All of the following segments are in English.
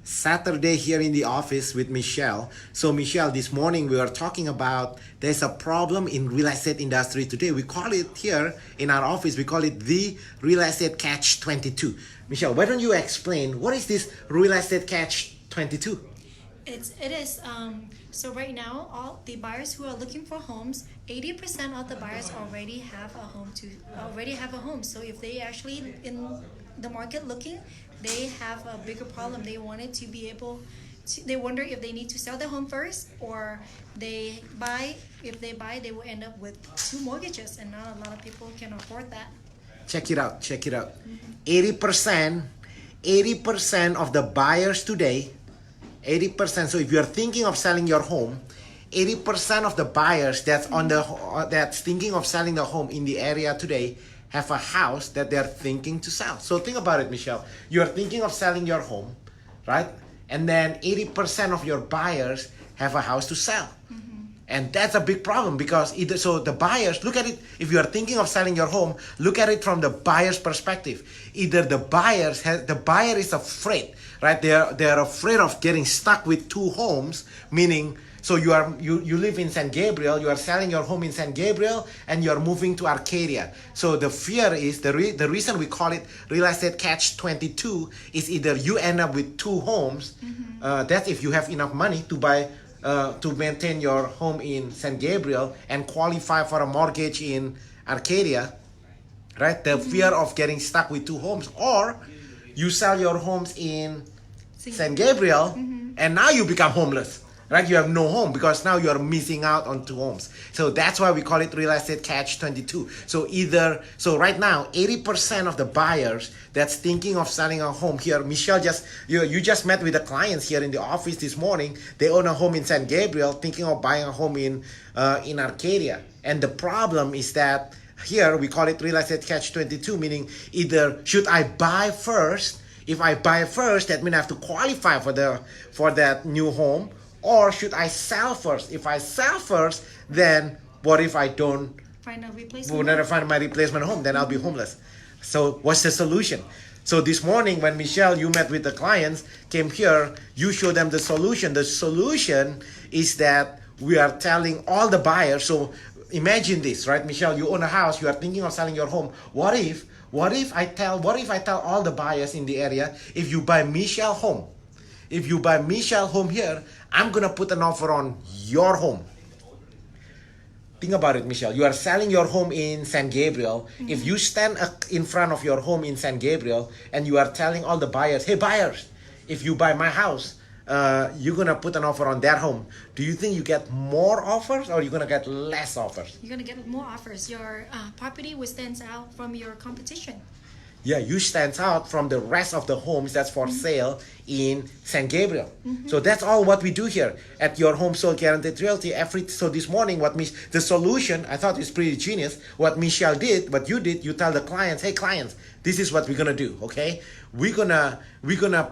Saturday here in the office with Michelle. So Michelle, this morning we were talking about there's a problem in real estate industry today. We call it here in our office, we call it the real estate catch 22. Michelle, why don't you explain what is this real estate catch 22? It is. So right now, all the buyers who are looking for homes, 80% of the buyers already have a home. So if they actually in the market looking, they have a bigger problem. They wanted to be able to, they wonder if they need to sell their home first or they buy. If they buy, they will end up with two mortgages, and not a lot of people can afford that. Check it out. 80% of the buyers today, 80%. So if you're thinking of selling your home, 80% of the buyers that's thinking of selling the home in the area today have a house that they're thinking to sell. So think about it, Michelle. You're thinking of selling your home, right? And then 80% of your buyers have a house to sell. And that's a big problem because the buyers, look at it, if you are thinking of selling your home, look at it from the buyer's perspective. Either the buyer is afraid, right? They're afraid of getting stuck with two homes, meaning, so you live in San Gabriel, you are selling your home in San Gabriel, and you are moving to Arcadia. So the fear is, the reason we call it real estate catch 22 is either you end up with two homes, that's if you have enough money to buy, to maintain your home in San Gabriel and qualify for a mortgage in Arcadia, right? The fear of getting stuck with two homes, or you sell your homes in San Gabriel and now you become homeless, right? You have no home because now you are missing out on two homes. So that's why we call it real estate catch 22. So right now, 80% of the buyers that's thinking of selling a home here, Michelle, you just met with the clients here in the office this morning. They own a home in San Gabriel, thinking of buying a home in Arcadia. And the problem is that here we call it real estate catch 22, meaning either should I buy first? If I buy first, that means I have to qualify for that new home. Or should I sell first? If I sell first, then what if I don't Find a will replacement. never find my replacement home? Then I'll be homeless. So what's the solution? So this morning when Michelle, you met with the clients, came here, you show them the solution. The solution is that we are telling all the buyers. So imagine this, right? Michelle, you own a house, you are thinking of selling your home. What if I tell all the buyers in the area, if you buy Michelle home here, I'm gonna put an offer on your home. Think about it, Michelle. You are selling your home in San Gabriel. If you stand in front of your home in San Gabriel and you are telling all the buyers, hey buyers, if you buy my house, you're gonna put an offer on that home. Do you think you get more offers or you're gonna get less offers? You're gonna get more offers. Your property will stand out from your competition. Yeah, you stand out from the rest of the homes that's for sale in San Gabriel. So that's all what we do here at your Home Sold Guaranteed Realty. So this morning, the solution, I thought is pretty genius. What Michelle did, what you did, you tell the clients, hey clients, this is what we're gonna do, okay? We're gonna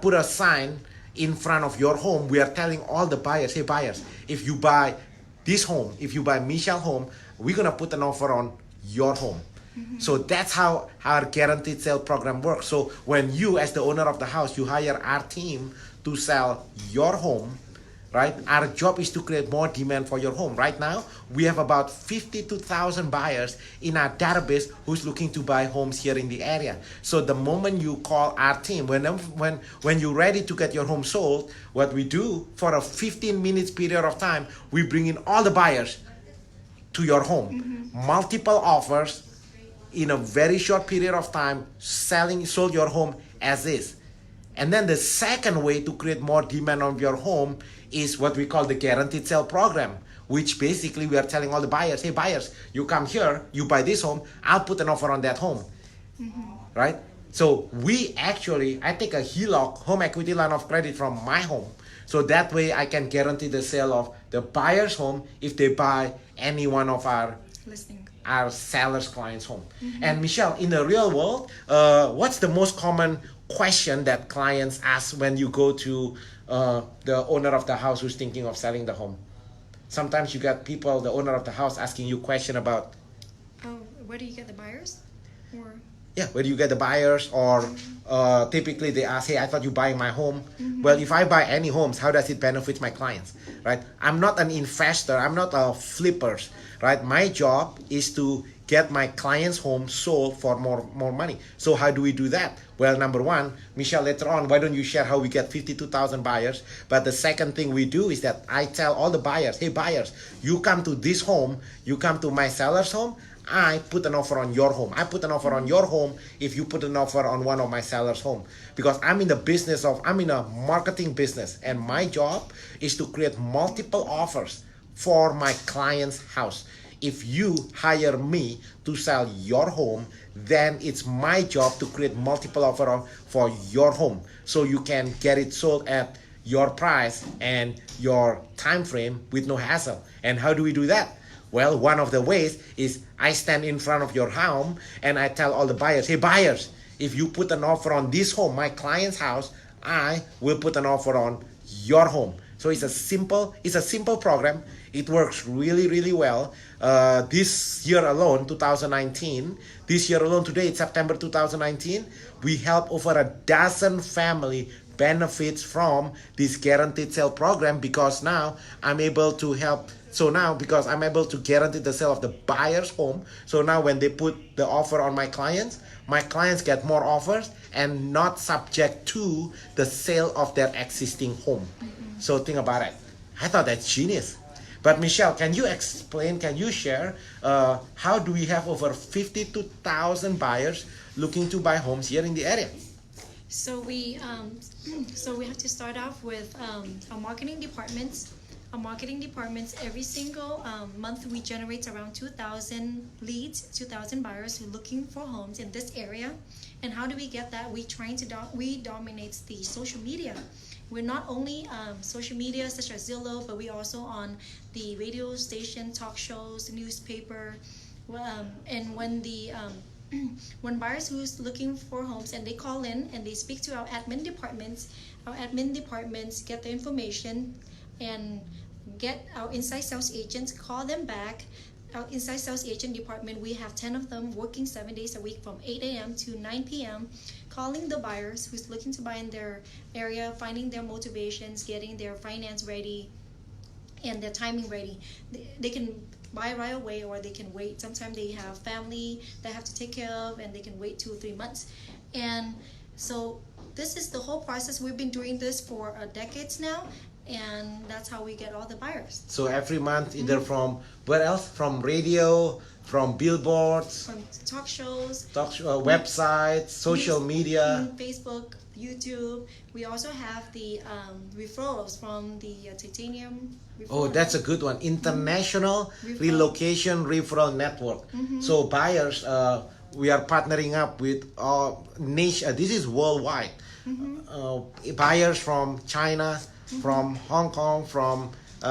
put a sign in front of your home. We are telling all the buyers, hey buyers, if you buy this home, if you buy Michelle home, we're gonna put an offer on your home. So that's how our guaranteed sale program works. So when you, as the owner of the house, you hire our team to sell your home, right? Our job is to create more demand for your home. Right now, we have about 52,000 buyers in our database who's looking to buy homes here in the area. So the moment you call our team, when you're ready to get your home sold, what we do for a 15 minutes period of time, we bring in all the buyers to your home. Multiple offers in a very short period of time, sold your home as is. And then the second way to create more demand on your home is what we call the guaranteed sale program, which basically we are telling all the buyers, hey buyers, you come here, you buy this home, I'll put an offer on that home, right? So I take a HELOC, home equity line of credit from my home. So that way I can guarantee the sale of the buyer's home if they buy any one of our seller's client's home. And Michelle, in the real world, what's the most common question that clients ask when you go to the owner of the house who's thinking of selling the home? Sometimes you got the owner of the house asking you question about, where do you get the buyers? Or Yeah, where you get the buyers, or typically they ask, hey, I thought you buying my home. Well, if I buy any homes, how does it benefit my clients, right? I'm not an investor, I'm not a flipper, right? My job is to get my client's home sold for more money. So how do we do that? Well, number one, Michelle, later on, why don't you share how we get 52,000 buyers? But the second thing we do is that I tell all the buyers, hey buyers, you come to this home, you come to my seller's home, I put an offer on your home. I put an offer on your home if you put an offer on one of my sellers' home. Because I'm in a marketing business, and my job is to create multiple offers for my client's house. If you hire me to sell your home, then it's my job to create multiple offers for your home, so you can get it sold at your price and your time frame with no hassle. And how do we do that? Well, one of the ways is I stand in front of your home and I tell all the buyers, hey buyers, if you put an offer on this home, my client's house, I will put an offer on your home. So it's a simple program. It works really well. This year alone, 2019, today it's September 2019, we help over a dozen family benefits from this guaranteed sale program, because now I'm able to help. So now, because I'm able to guarantee the sale of the buyer's home, so now when they put the offer on my clients get more offers and not subject to the sale of their existing home. So think about it. I thought that's genius. But Michelle, can you share how do we have over 52,000 buyers looking to buy homes here in the area? So we have to start off with our marketing departments. Our marketing departments, every single month we generate around 2,000 leads, 2,000 buyers who are looking for homes in this area. And how do we get that? We dominate the social media. We're not only social media such as Zillow, but we also on the radio station, talk shows, newspaper. And when when buyers who's looking for homes and they call in and they speak to our admin departments get the information and get our inside sales agents, call them back. Our inside sales agent department, we have 10 of them working 7 days a week from 8 a.m. to 9 p.m. calling the buyers who's looking to buy in their area, finding their motivations, getting their finance ready and their timing ready. They can buy right away or they can wait. Sometimes they have family they have to take care of and they can wait 2 or 3 months. And so this is the whole process. We've been doing this for decades now, and that's how we get all the buyers. So every month, either from where else? From radio, from billboards, from talk shows, websites, social media, Facebook, YouTube. We also have the referrals from the titanium referral. Oh, that's a good one. International Relocation Referral Network. So buyers, we are partnering up with this is worldwide. Buyers from China, from Hong Kong, from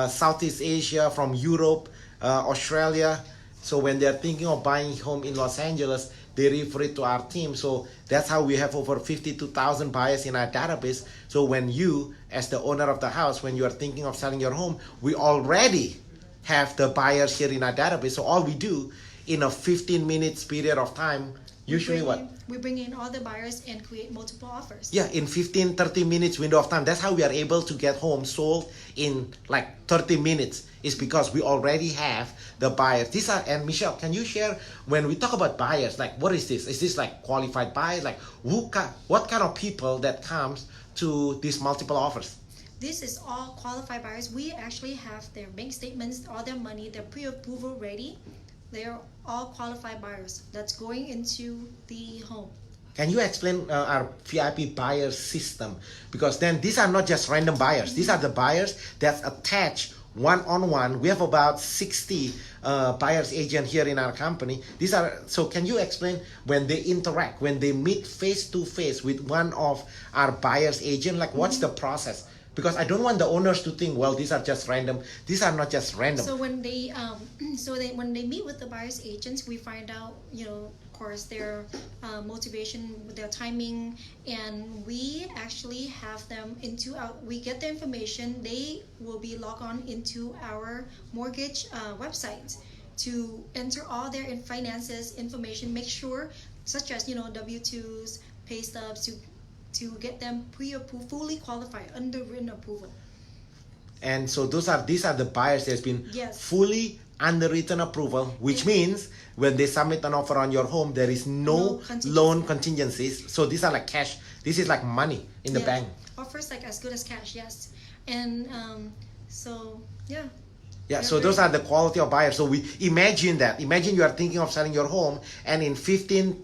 Southeast Asia, from Europe, Australia. So when they're thinking of buying a home in Los Angeles, they refer it to our team. So that's how we have over 52,000 buyers in our database. So when you, as the owner of the house, when you are thinking of selling your home, we already have the buyers here in our database. So all we do in a 15 minutes period of time, usually we bring in all the buyers and create multiple offers. Yeah, in 15-30 minutes window of time. That's how we are able to get homes sold in like 30 minutes. Is because we already have the buyers. And Michelle, can you share, when we talk about buyers, like what is this? Is this like qualified buyers? Like what kind of people that comes to these multiple offers? This is all qualified buyers. We actually have their bank statements, all their money, their pre-approval ready. They're all qualified buyers that's going into the home. Can you explain our VIP buyer system? Because then these are not just random buyers. These are the buyers that's attached one-on-one. We have about 60 buyers agent here in our company. So can you explain, when they interact, when they meet face-to-face with one of our buyers agent, like what's the process? Because I don't want the owners to think, well, these are just random. These are not just random. So when they when they meet with the buyer's agents, we find out, of course, their motivation, their timing, and we actually have them we get the information. They will be logged on into our mortgage website to enter all their finances information, make sure such as W-2s, pay stubs to get them pre-approved, fully qualified, underwritten approval. And so these are the buyers that's been Yes. fully underwritten approval, which means when they submit an offer on your home, there is no loan contingencies. So these are like cash. This is like money in the bank. Offers like as good as cash, yes. And so yeah. Yeah, so those are the quality of buyers. So we imagine that. Imagine you are thinking of selling your home, and in 15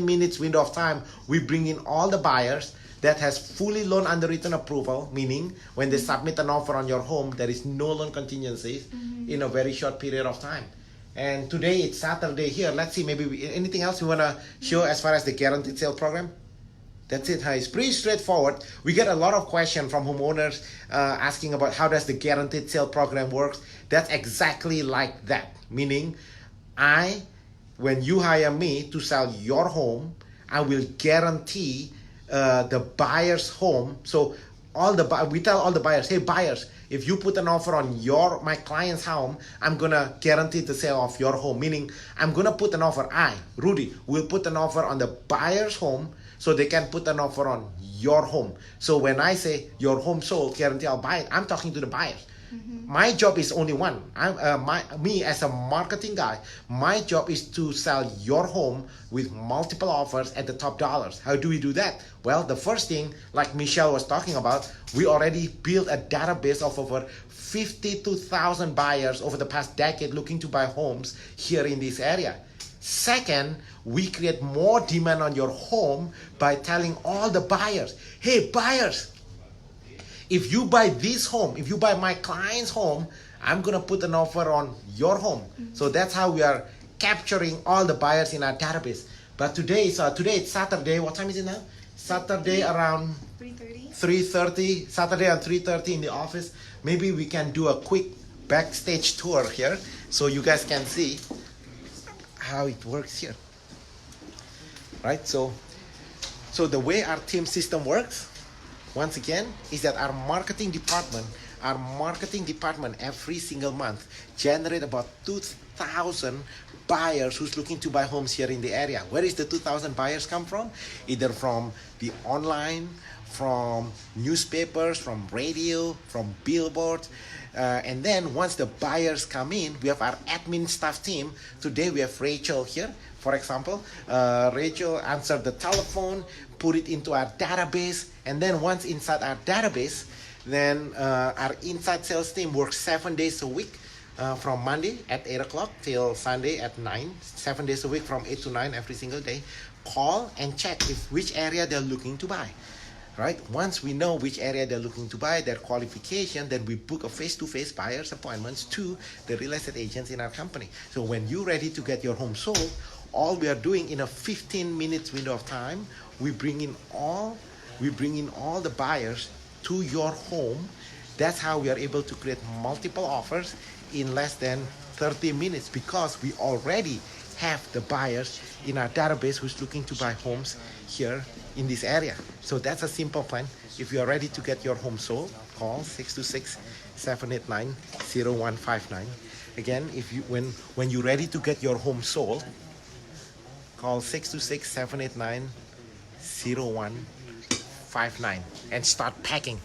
minutes window of time, we bring in all the buyers that has fully loan underwritten approval, meaning when they submit an offer on your home, there is no loan contingencies in a very short period of time. And today it's Saturday here. Let's see, maybe anything else you want to show as far as the guaranteed sale program? That's it. It's pretty straightforward. We get a lot of questions from homeowners asking about how does the guaranteed sale program works. That's exactly like that. Meaning, when you hire me to sell your home, I will guarantee the buyer's home. So we tell all the buyers, hey buyers, if you put an offer on my client's home, I'm gonna guarantee the sale of your home. Meaning, I'm gonna put an offer. Rudy, will put an offer on the buyer's home, so they can put an offer on your home. So when I say your home sold, guarantee I'll buy it, I'm talking to the buyers. My job is only one. Me as a marketing guy, my job is to sell your home with multiple offers at the top dollars. How do we do that? Well, the first thing, like Michelle was talking about, we already built a database of over 52,000 buyers over the past decade looking to buy homes here in this area. Second, we create more demand on your home by telling all the buyers, hey buyers, if you buy this home, if you buy my client's home, I'm gonna put an offer on your home. So that's how we are capturing all the buyers in our database. But today it's Saturday. What time is it now? Saturday around 3:30. Saturday at 3:30 in the office. Maybe we can do a quick backstage tour here so you guys can see how it works here. Right? So the way our team system works, once again, is that our marketing department every single month generate about 2,000 buyers who's looking to buy homes here in the area. Where is the 2,000 buyers come from? Either from the online, from newspapers, from radio, from billboards. And then once the buyers come in, we have our admin staff team. Today we have Rachel here, for example. Rachel answered the telephone, put it into our database, and then once inside our database, then our inside sales team works 7 days a week, from Monday at 8 o'clock till Sunday at 9, 7 days a week from 8 to 9 every single day. Call and check which area they're looking to buy. Right? Once we know which area they're looking to buy, their qualification, then we book a face-to-face buyer's appointments to the real estate agents in our company. So when you're ready to get your home sold, all we are doing in a 15 minutes window of time, we bring in all the buyers to your home. That's how we are able to create multiple offers in less than 30 minutes because we already have the buyers in our database who's looking to buy homes here in this area. So that's a simple plan. If you are ready to get your home sold, call 626-789-0159. Again, when you're ready to get your home sold, call 626-789-0159 and start packing.